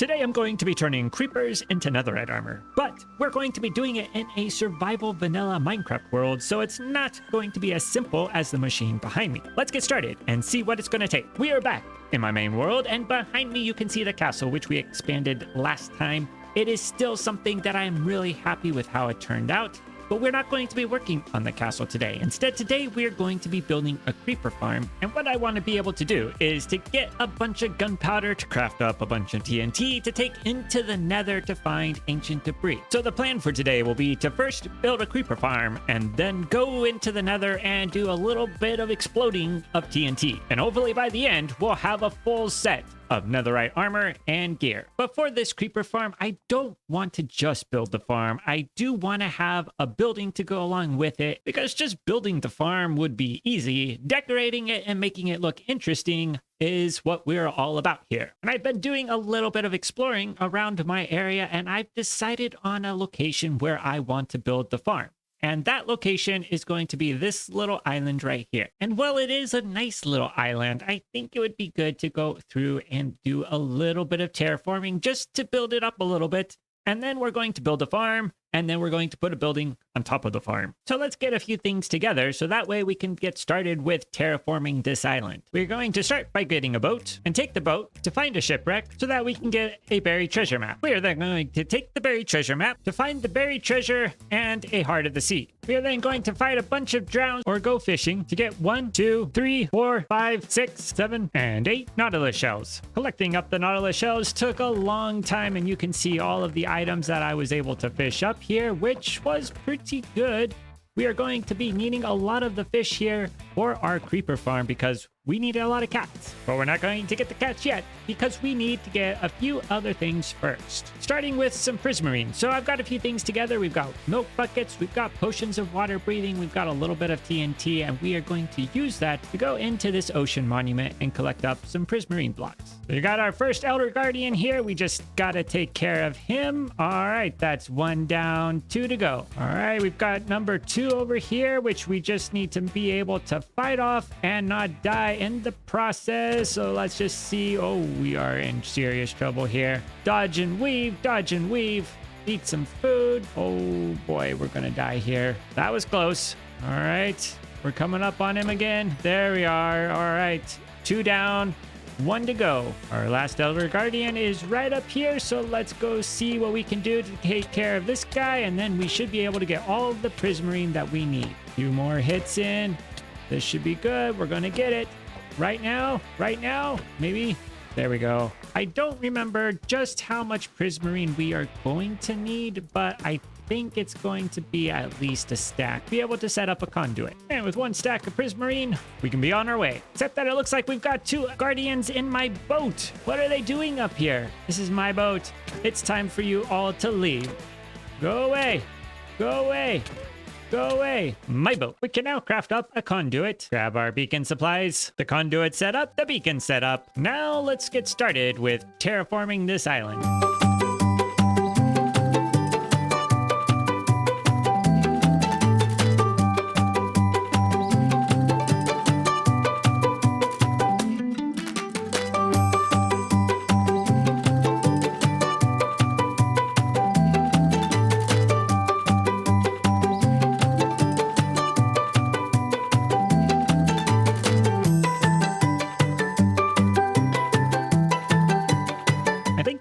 Today I'm going to be turning creepers into netherite armor, but we're going to be doing it in a survival vanilla Minecraft world, so it's not going to be as simple as the machine behind me. Let's get started and see what it's going to take. We are back in my main world, and behind me you can see the castle, which we expanded last time. It is still something that I am really happy with how it turned out. But we're not going to be working on the castle today. Instead, today we're going to be building a creeper farm. And what I want to be able to do is to get a bunch of gunpowder to craft up a bunch of TNT to take into the nether to find ancient debris. So the plan for today will be to first build a creeper farm and then go into the nether and do a little bit of exploding of TNT. And hopefully by the end, we'll have a full set of netherite armor and gear. But for this creeper farm, I don't want to just build the farm. I do want to have a building to go along with it, because just building the farm would be easy. Decorating it and making it look interesting is what we're all about here. And I've been doing a little bit of exploring around my area, and I've decided on a location where I want to build the farm. And that location is going to be this little island right here. And while it is a nice little island, I think it would be good to go through and do a little bit of terraforming just to build it up a little bit. And then we're going to build a farm, and then we're going to put a building on top of the farm. So let's get a few things together so that way we can get started with terraforming this island. We're going to start by getting a boat and take the boat to find a shipwreck so that we can get a buried treasure map. We are then going to take the buried treasure map to find the buried treasure and a heart of the sea. We are then going to fight a bunch of drowns or go fishing to get 1, 2, 3, 4, 5, 6, 7, and 8 nautilus shells. Collecting up the nautilus shells took a long time, and you can see all of the items that I was able to fish up here, which was pretty good. We are going to be needing a lot of the fish here for our creeper farm because we need a lot of cats. But we're not going to get the cats yet because we need to get a few other things first. Starting with some prismarine. So I've got a few things together. We've got milk buckets, we've got potions of water breathing, we've got a little bit of TNT, and we are going to use that to go into this ocean monument and collect up some prismarine blocks. So you got our first Elder Guardian here. We just gotta take care of him. All right, that's 1 down, 2 to go. All right, we've got number 2 over here, which we just need to be able to fight off and not die in the process. So let's just see. Oh, we are in serious trouble here. Dodge and weave, dodge and weave. Eat some food. Oh boy, we're gonna die here. That was close. All right, we're coming up on him again. There we are. All right, 2 down, 1 to go. Our last Elder Guardian is right up here, so let's go see what we can do to take care of this guy, and then we should be able to get all of the prismarine that we need. A few more hits in. This should be good. We're gonna get it. Right now, maybe. There we go. I don't remember just how much prismarine we are going to need, but I think it's going to be at least a stack. Be able to set up a conduit. And with 1 stack of prismarine, we can be on our way. Except that it looks like we've got 2 guardians in my boat. What are they doing up here? This is my boat. It's time for you all to leave. Go away. Go away. Go away. My boat. We can now craft up a conduit. Grab our beacon supplies. The conduit set up, the beacon set up. Now let's get started with terraforming this island.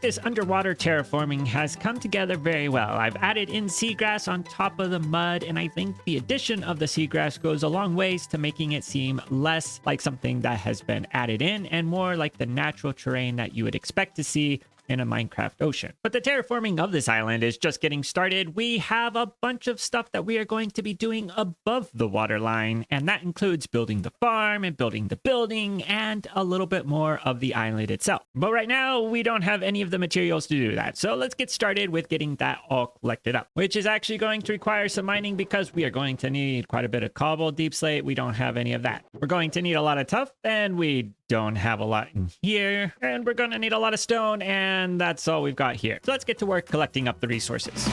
This underwater terraforming has come together very well. I've added in seagrass on top of the mud, and I think the addition of the seagrass goes a long ways to making it seem less like something that has been added in and more like the natural terrain that you would expect to see in a Minecraft ocean. But the terraforming of this island is just getting started. We have a bunch of stuff that we are going to be doing above the waterline, and that includes building the farm and building the building and a little bit more of the island itself. But right now, we don't have any of the materials to do that. So let's get started with getting that all collected up, which is actually going to require some mining because we are going to need quite a bit of cobble, deep slate. We don't have any of that. We're going to need a lot of tuff, and we don't have a lot in here, and we're going to need a lot of stone, and that's all we've got here. So let's get to work collecting up the resources.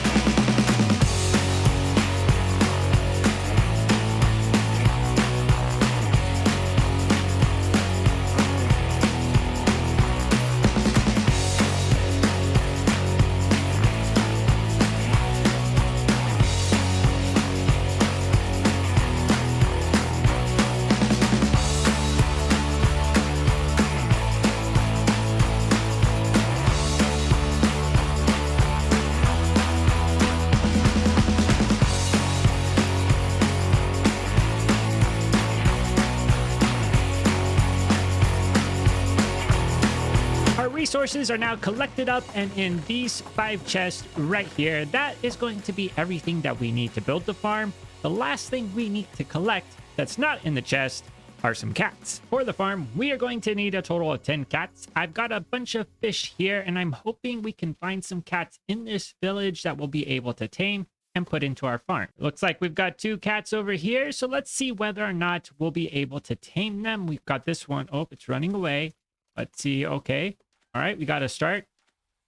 resources are now collected up, and in these 5 chests right here, that is going to be everything that we need to build the farm. The last thing we need to collect that's not in the chest are some cats. For the farm, we are going to need a total of 10 cats. I've got a bunch of fish here, and I'm hoping we can find some cats in this village that we'll be able to tame and put into our farm. Looks like we've got 2 cats over here, so let's see whether or not we'll be able to tame them. We've got this one. Oh, it's running away. Let's see. Okay. All right, we got to start.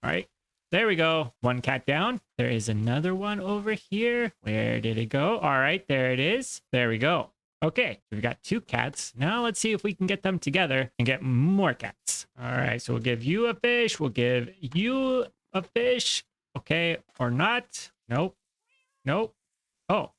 All right. There we go. 1 cat down. There is another one over here. Where did it go? All right, there it is. There we go. Okay, we've got 2 cats. Now let's see if we can get them together and get more cats. All right, so we'll give you a fish. We'll give you a fish. Okay, or not. Nope. Nope. Oh,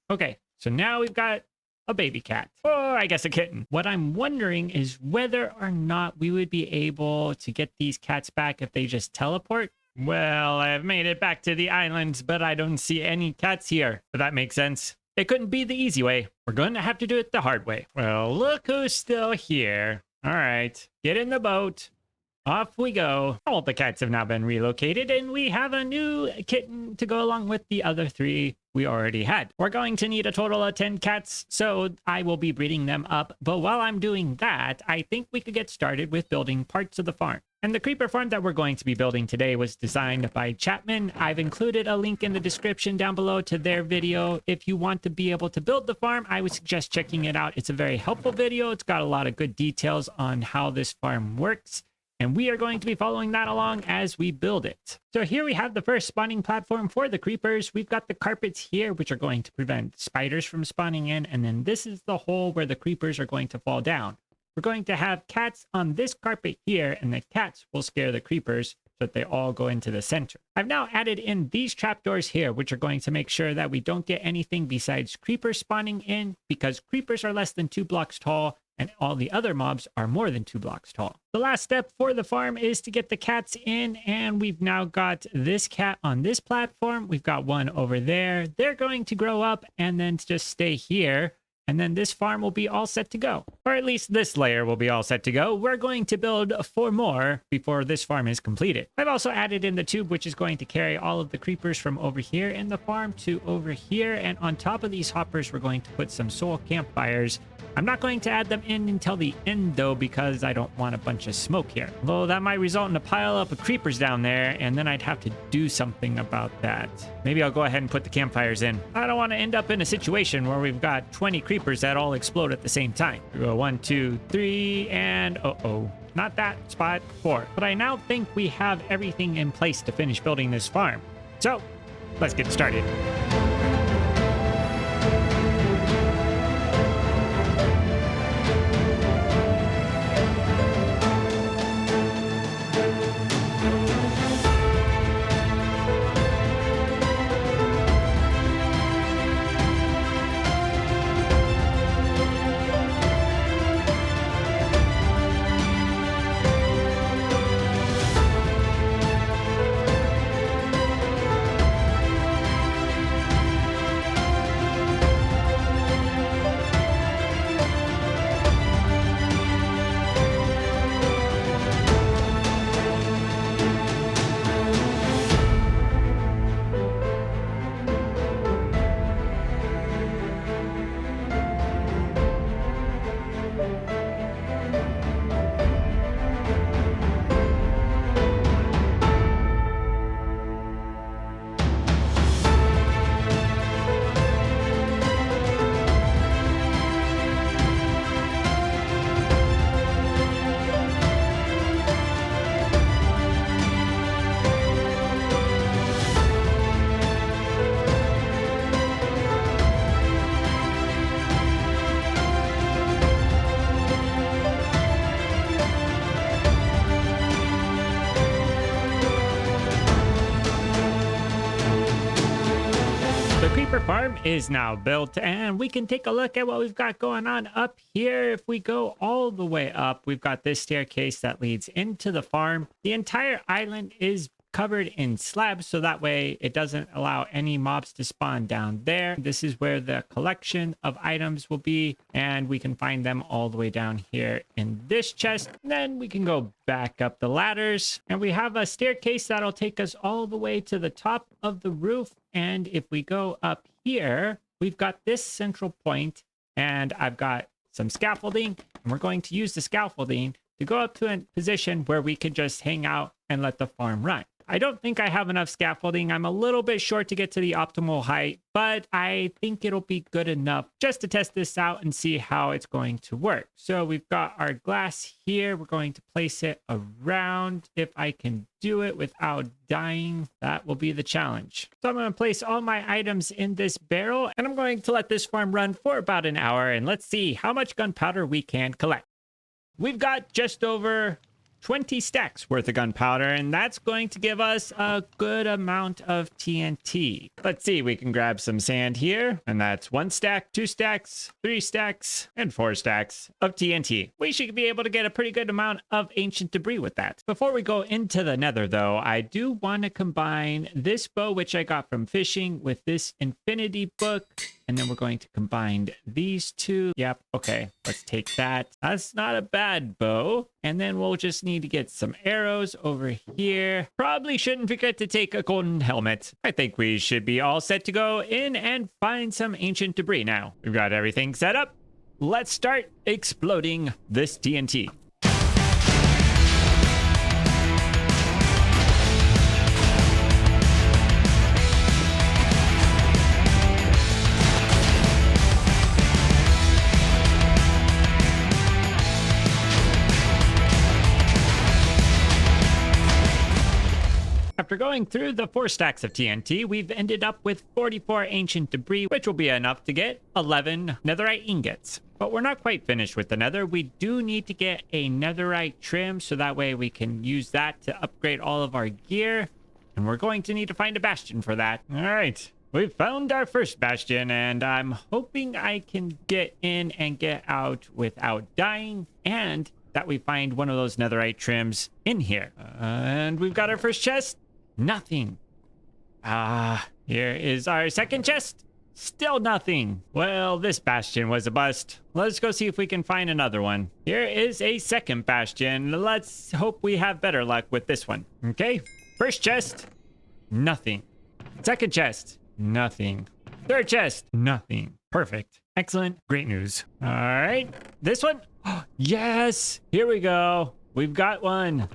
okay. So now we've got a baby cat, or I guess a kitten. What I'm wondering is whether or not we would be able to get these cats back if they just teleport. Well, I've made it back to the islands, but I don't see any cats here. But that makes sense. It couldn't be the easy way. We're going to have to do it the hard way. Well, look who's still here. All right, get in the boat. Off we go. All the cats have now been relocated, and we have a new kitten to go along with the other 3 we already had. We're going to need a total of 10 cats, so I will be breeding them up. But while I'm doing that, I think we could get started with building parts of the farm. And the creeper farm that we're going to be building today was designed by Chapman. I've included a link in the description down below to their video. If you want to be able to build the farm, I would suggest checking it out. It's a very helpful video. It's got a lot of good details on how this farm works, and we are going to be following that along as we build it. So here we have the first spawning platform for the creepers. We've got the carpets here, which are going to prevent spiders from spawning in, and then this is the hole where the creepers are going to fall down. We're going to have cats on this carpet here, and the cats will scare the creepers so that they all go into the center. I've now added in these trapdoors here, which are going to make sure that we don't get anything besides creepers spawning in, because creepers are less than 2 blocks tall, and all the other mobs are more than 2 blocks tall. The last step for the farm is to get the cats in, and we've now got this cat on this platform. We've got one over there. They're going to grow up and then just stay here. And then this farm will be all set to go. Or at least this layer will be all set to go. We're going to build 4 more before this farm is completed. I've also added in the tube, which is going to carry all of the creepers from over here in the farm to over here. And on top of these hoppers, we're going to put some soul campfires. I'm not going to add them in until the end though, because I don't want a bunch of smoke here. Although that might result in a pile up of creepers down there, and then I'd have to do something about that. Maybe I'll go ahead and put the campfires in. I don't want to end up in a situation where we've got 20 creepers that all explode at the same time. We go 1, 2, 3, and not that spot, 4. But I now think we have everything in place to finish building this farm. So let's get started. The creeper farm is now built, and we can take a look at what we've got going on up here. If we go all the way up, we've got this staircase that leads into the farm. The entire island is covered in slabs, so that way it doesn't allow any mobs to spawn down there. This is where the collection of items will be, and we can find them all the way down here in this chest. And then we can go back up the ladders, and we have a staircase that'll take us all the way to the top of the roof. And if we go up here, we've got this central point, and I've got some scaffolding, and we're going to use the scaffolding to go up to a position where we can just hang out and let the farm run. I don't think I have enough scaffolding. I'm a little bit short to get to the optimal height, but I think it'll be good enough just to test this out and see how it's going to work. So we've got our glass here. We're going to place it around. If I can do it without dying, that will be the challenge. So I'm going to place all my items in this barrel, and I'm going to let this farm run for about an hour, and let's see how much gunpowder we can collect. We've got just over 20 stacks worth of gunpowder, and that's going to give us a good amount of TNT. Let's see, we can grab some sand here, and that's 1 stack, 2 stacks, 3 stacks, and 4 stacks of TNT. We should be able to get a pretty good amount of ancient debris with that. Before we go into the nether, though, I do want to combine this bow, which I got from fishing, with this infinity book. And then we're going to combine these two. Yep, okay, let's take that. That's not a bad bow. And then we'll just need to get some arrows over here. Probably shouldn't forget to take a golden helmet. I think we should be all set to go in and find some ancient debris now. We've got everything set up. Let's start exploding this TNT. After going through the 4 stacks of TNT, we've ended up with 44 ancient debris, which will be enough to get 11 netherite ingots. But we're not quite finished with the nether. We do need to get a netherite trim, so that way we can use that to upgrade all of our gear. And we're going to need to find a bastion for that. All right, we've found our first bastion, and I'm hoping I can get in and get out without dying, and that we find one of those netherite trims in here. And we've got our first chest. Nothing. Here is our second chest. Still nothing. Well, this bastion was a bust. Let's go see if we can find another one. Here is a second bastion. Let's hope we have better luck with this one. Okay, first chest, nothing. Second chest, nothing. Third chest, nothing. Perfect. Excellent. Great news. All right, this one. Yes, here we go. We've got one.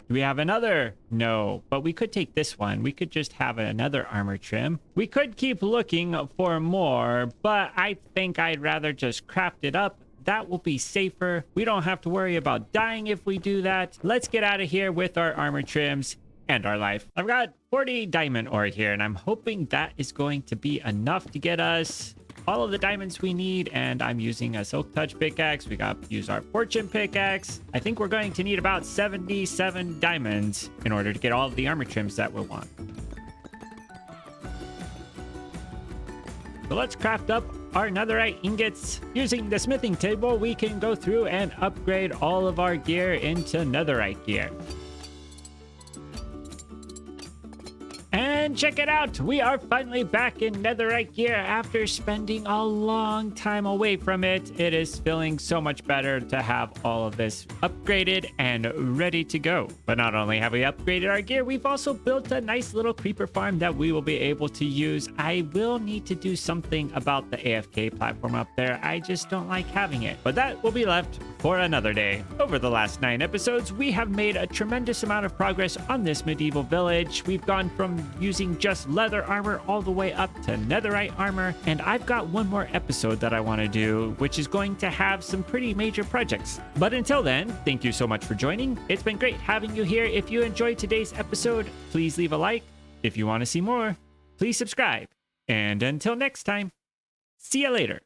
Do we have another? No, but we could take this one. We could just have another armor trim. We could keep looking for more, but I think I'd rather just craft it up. That will be safer. We don't have to worry about dying if we do that. Let's get out of here with our armor trims and our life. I've got 40 diamond ore here, and I'm hoping that is going to be enough to get us all of the diamonds we need. And I'm using a silk touch pickaxe. We got to use our fortune pickaxe. I think we're going to need about 77 diamonds in order to get all of the armor trims that we'll want. So let's craft up our netherite ingots. Using the smithing table, we can go through and upgrade all of our gear into netherite gear. And check it out, we are finally back in netherite gear after spending a long time away from it. It is feeling so much better to have all of this upgraded and ready to go. But not only have we upgraded our gear, we've also built a nice little creeper farm that we will be able to use. I will need to do something about the AFK platform up there. I just don't like having it, but that will be left for another day. Over the last 9 episodes, we have made a tremendous amount of progress on this medieval village. We've gone from using just leather armor all the way up to netherite armor, and I've got one more episode that I want to do, which is going to have some pretty major projects. But until then, thank you so much for joining. It's been great having you here. If you enjoyed today's episode, please leave a like. If you want to see more, please subscribe. And until next time, see you later.